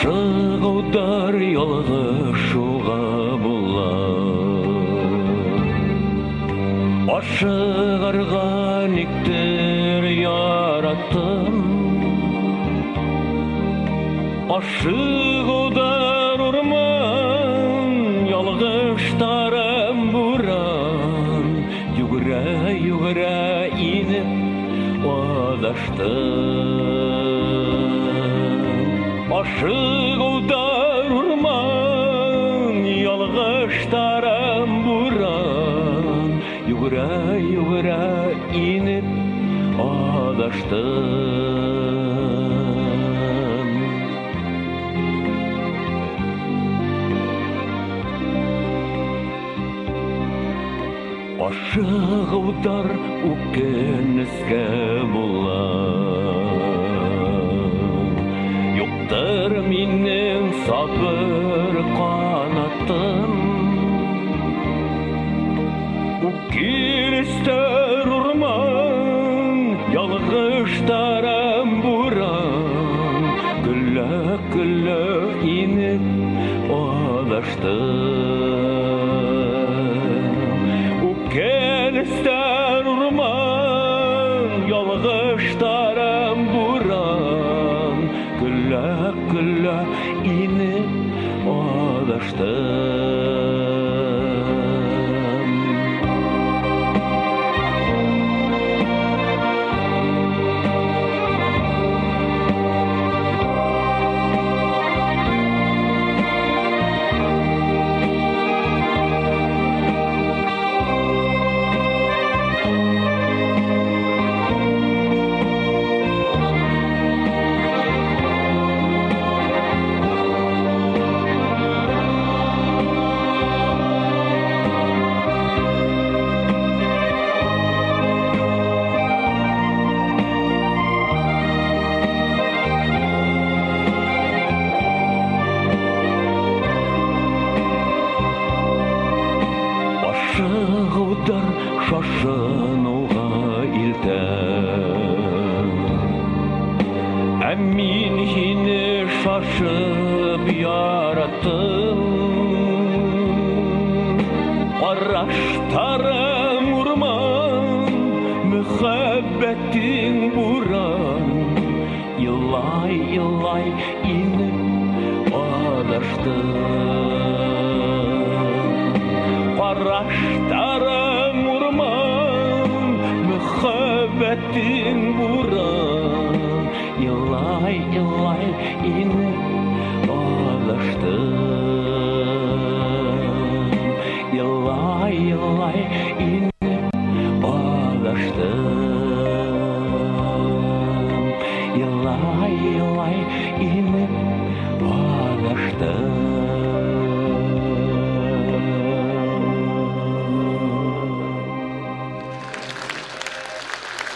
Ашығудар ялғышуға була. Ашығарға нектер яраттым. Ашығудар урман, ялғыштарым буран. Югыра иніп адаштым. Ашығудар урман, ялғыштарым буран. Югыра иніп адаштым. Ашығудар үкеніске була. Юқтыр менің сабыр қанатым. Үкеністер урман, ялғыштарым буран. Күлі иніп адаштым. Үкеністер урман, ялғыштарым буран. Күлі иніп адаштым. Ашығудар шашынуға илтем. Әмин хині шашып яраттым. Қараштарым урман, мүхәббәтің буран. Илай иніп адаштым. Қараштарым урман, мүхәббәтің буран.